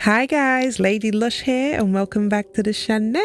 Hi guys, Lady Lush here and welcome back to the channel.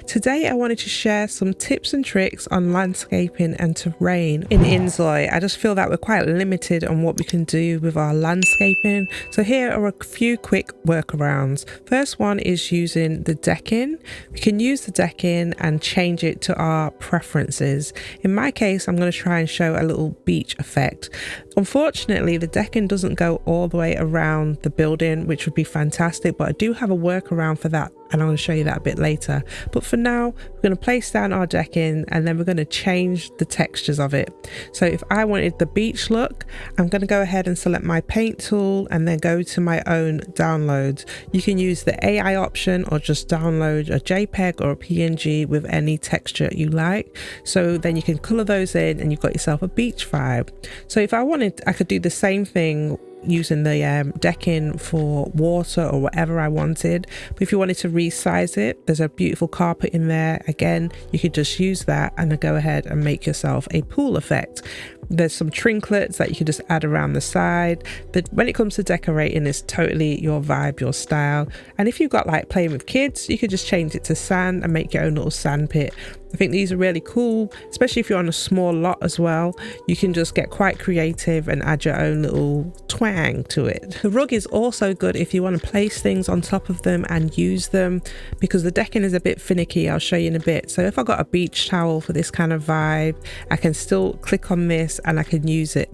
Today I wanted to share some tips and tricks on landscaping and terrain in Inzoi. I just feel that we're quite limited on what we can do with our landscaping. So here are a few quick workarounds. First one is using the decking. We can use the decking and change it to our preferences. In my case, I'm going to try and show a little beach effect. Unfortunately, the decking doesn't go all the way around the building, which would be fantastic, but I do have a workaround for that and I'm going to show you that a bit later. But for now, we're going to place down our decking and then we're going to change the textures of it. So if I wanted the beach look, I'm going to go ahead and select my paint tool and then go to my own downloads. You can use the AI option or just download a JPEG or a PNG with any texture you like. So then you can color those in and you've got yourself a beach vibe. So if I wanted, I could do the same thing using the decking for water or whatever I wanted. But if you wanted to resize it, there's a beautiful carpet in there. Again, you could just use that and then go ahead and make yourself a pool effect. There's some trinklets that you can just add around the side. But when it comes to decorating, it's totally your vibe, your style. And if you've got like playing with kids, you could just change it to sand and make your own little sand pit. I think these are really cool, especially if you're on a small lot as well. You can just get quite creative and add your own little twang to it. The rug is also good if you want to place things on top of them and use them, because the decking is a bit finicky. I'll show you in a bit. So if I got a beach towel for this kind of vibe, I can still click on this and I can use it.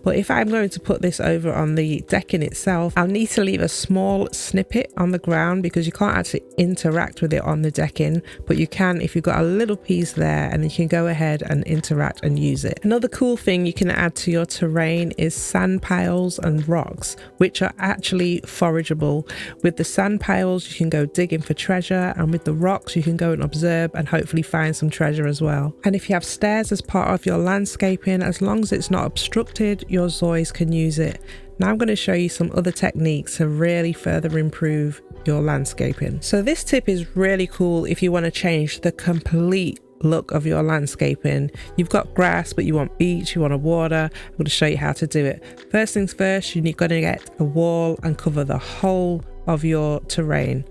But if I'm going to put this over on the decking itself, I'll need to leave a small snippet on the ground because you can't actually interact with it on the decking, but you can if you've got a little piece there and you can go ahead and interact and use it. Another cool thing you can add to your terrain is sand piles and rocks, which are actually forageable. With the sand piles, you can go digging for treasure, and with the rocks, you can go and observe and hopefully find some treasure as well. And if you have stairs as part of your landscaping, as long as it's not obstructed, your Zois can use it. Now I'm going to show you some other techniques to really further improve your landscaping. So this tip is really cool if you want to change the complete look of your landscaping. You've got grass, but you want beach, you want water. I'm going to show you how to do it. First things first, you're going to get a wall and cover the whole of your terrain.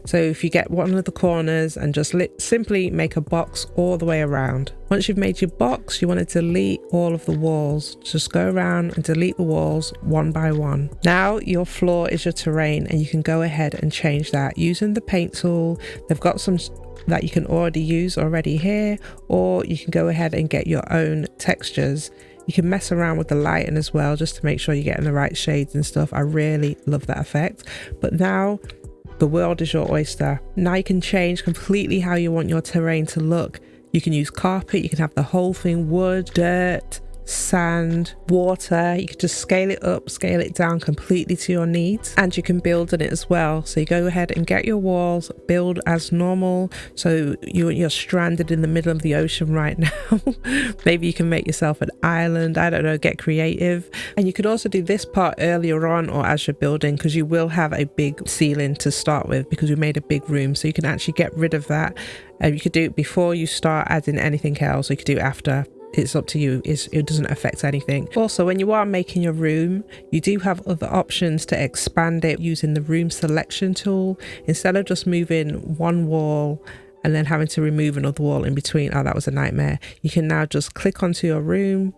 So if you get one of the corners and just simply make a box all the way around. Once you've made your box, you want to delete all of the walls. Just go around and delete the walls one by one. Now your floor is your terrain and you can go ahead and change that using the paint tool. They've got some that you can already use here, or you can go ahead and get your own textures. You can mess around with the lighting as well just to make sure you're getting the right shades and stuff. I really love that effect. But now the world is your oyster. Now you can change completely how you want your terrain to look. You can use carpet, you can have the whole thing wood, dirt, sand, water. You can just scale it up, scale it down completely to your needs, and you can build on it as well. So you go ahead and get your walls, build as normal. So you're stranded in the middle of the ocean right now. Maybe you can make yourself an island, I don't know, get creative. And you could also do this part earlier on or as you're building, because you will have a big ceiling to start with because we made a big room. So you can actually get rid of that. You could do it before you start adding anything else, or you could do it after. It's up to you. It doesn't affect anything. Also, when you are making your room, you do have other options to expand it using the room selection tool. Instead of just moving one wall and then having to remove another wall in between, oh, that was a nightmare. You can now just click onto your room,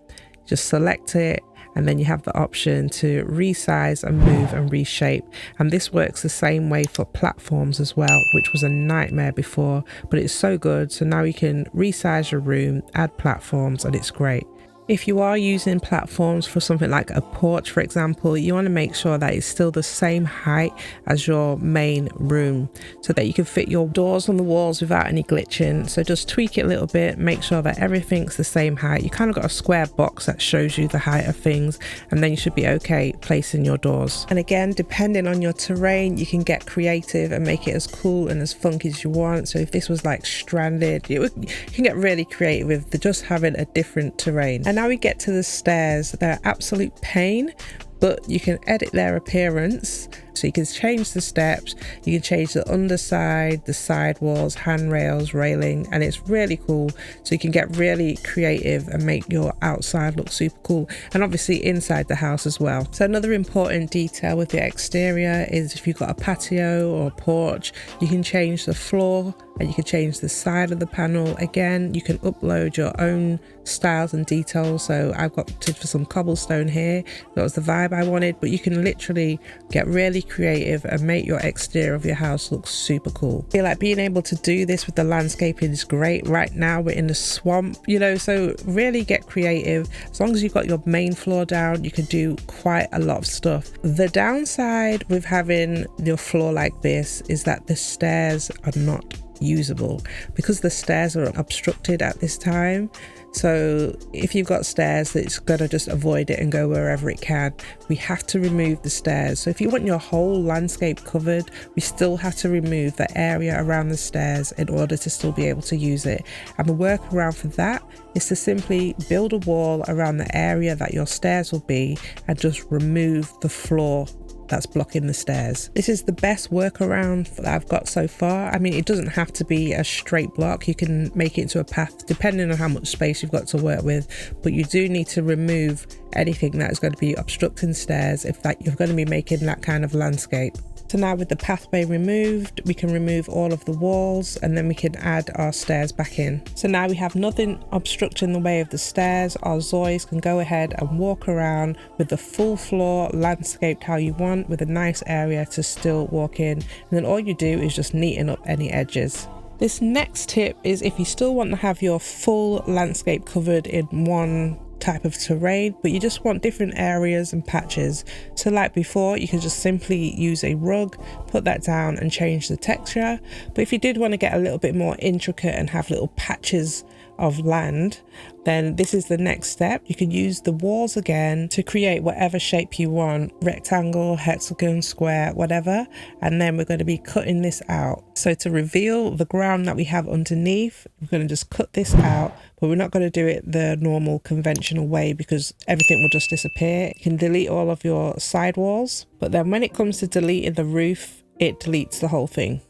just select it, and then you have the option to resize and move and reshape. And this works the same way for platforms as well, which was a nightmare before, but it's so good. So now you can resize your room, add platforms, and it's great. If you are using platforms for something like a porch, for example, you want to make sure that it's still the same height as your main room so that you can fit your doors on the walls without any glitching. So just tweak it a little bit, make sure that everything's the same height. You kind of got a square box that shows you the height of things, and then you should be okay placing your doors. And again, depending on your terrain, you can get creative and make it as cool and as funky as you want. So if this was like stranded, you can get really creative with just having a different terrain. And now we get to the stairs. They're absolute pain, but you can edit their appearance So you can change the steps, you can change the underside, the sidewalls, handrails, railing, and it's really cool. So you can get really creative and make your outside look super cool, and obviously inside the house as well. So another important detail with the exterior is if you've got a patio or a porch, you can change the floor and you can change the side of the panel. Again, you can upload your own styles and details. So I've opted for some cobblestone here. That was the vibe I wanted, but you can literally get really creative and make your exterior of your house look super cool. I feel like being able to do this with the landscaping is great. Right now we're in the swamp, you know, so really get creative. As long as you've got your main floor down, you can do quite a lot of stuff. The downside with having your floor like this is that the stairs are not usable because the stairs are obstructed at this time. So if you've got stairs, it's gonna just avoid it and go wherever it can. We have to remove the stairs. So if you want your whole landscape covered, we still have to remove the area around the stairs in order to still be able to use it. And the workaround for that is to simply build a wall around the area that your stairs will be and just remove the floor that's blocking the stairs. This is the best workaround that I've got so far. I mean, it doesn't have to be a straight block. You can make it into a path depending on how much space you've got to work with, but you do need to remove anything that is going to be obstructing stairs if that you're going to be making that kind of landscape. So now with the pathway removed, we can remove all of the walls and then we can add our stairs back in. So now we have nothing obstructing the way of the stairs. Our Zois can go ahead and walk around with the full floor landscaped how you want, with a nice area to still walk in. And then all you do is just neaten up any edges. This next tip is if you still want to have your full landscape covered in one type of terrain, but you just want different areas and patches. So like before, you can just simply use a rug, put that down and change the texture. But if you did want to get a little bit more intricate and have little patches of land, then this is the next step. You can use the walls again to create whatever shape you want, rectangle, hexagon, square, whatever, and then we're going to be cutting this out. So to reveal the ground that we have underneath, we're going to just cut this out, but we're not going to do it the normal conventional way because everything will just disappear. You can delete all of your side walls, but then when it comes to deleting the roof, it deletes the whole thing.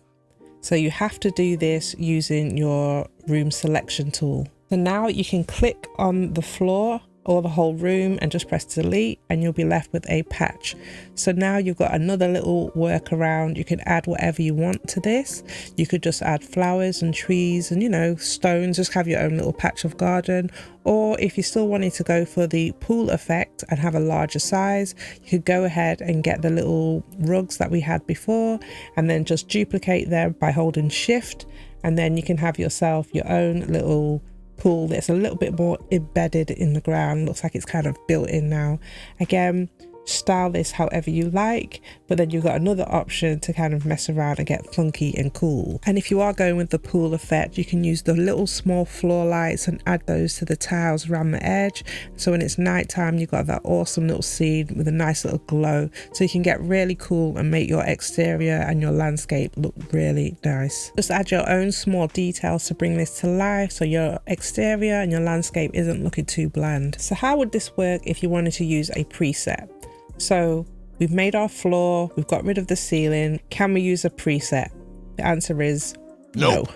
So you have to do this using your room selection tool. So now you can click on the floor or the whole room and just press delete and you'll be left with a patch. So now you've got another little workaround. You can add whatever you want to this. You could just add flowers and trees and, you know, stones, just have your own little patch of garden. Or if you still wanted to go for the pool effect and have a larger size, you could go ahead and get the little rugs that we had before and then just duplicate them by holding shift, and then you can have yourself your own little pool that's a little bit more embedded in the ground. Looks like it's kind of built in now. Again, style this however you like, but then you've got another option to kind of mess around and get funky and cool. And if you are going with the pool effect, you can use the little small floor lights and add those to the tiles around the edge. So when it's nighttime, you've got that awesome little scene with a nice little glow. So you can get really cool and make your exterior and your landscape look really nice. Just add your own small details to bring this to life so your exterior and your landscape isn't looking too bland. So how would this work if you wanted to use a preset? So we've made our floor, we've got rid of the ceiling. Can we use a preset? The answer is no.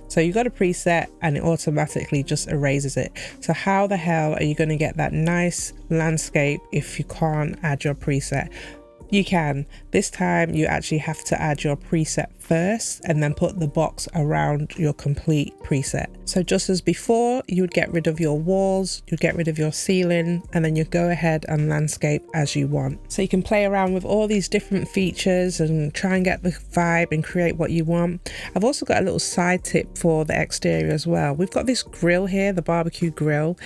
So you got a preset and it automatically just erases it. So how the hell are you going to get that nice landscape if you can't add your preset? You can. This time you actually have to add your preset first and then put the box around your complete preset. So just as before, you would get rid of your walls, you'd get rid of your ceiling, and then you go ahead and landscape as you want. So you can play around with all these different features and try and get the vibe and create what you want. I've also got a little side tip for the exterior as well. We've got this grill here, the barbecue grill.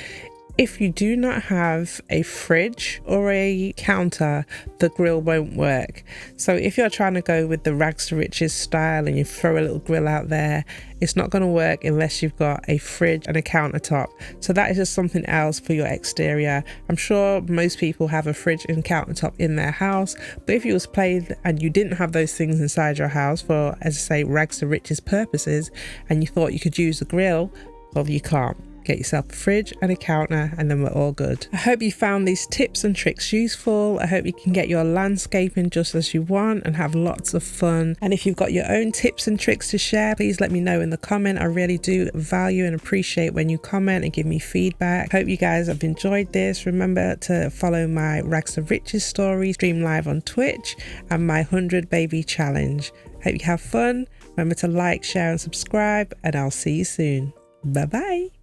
If you do not have a fridge or a counter, the grill won't work. So if you're trying to go with the rags to riches style and you throw a little grill out there, it's not going to work unless you've got a fridge and a countertop. So that is just something else for your exterior. I'm sure most people have a fridge and countertop in their house, but if you was playing and you didn't have those things inside your house for, as I say, rags to riches purposes, and you thought you could use a grill, well, you can't. get yourself a fridge and a counter, and then we're all good. I hope you found these tips and tricks useful. I hope you can get your landscaping just as you want and have lots of fun. And if you've got your own tips and tricks to share, please let me know in the comment. I really do value and appreciate when you comment and give me feedback. Hope you guys have enjoyed this. Remember to follow my Rags to Riches story, stream live on Twitch, and my 100 baby challenge. Hope you have fun. Remember to like, share and subscribe, and I'll see you soon. Bye bye.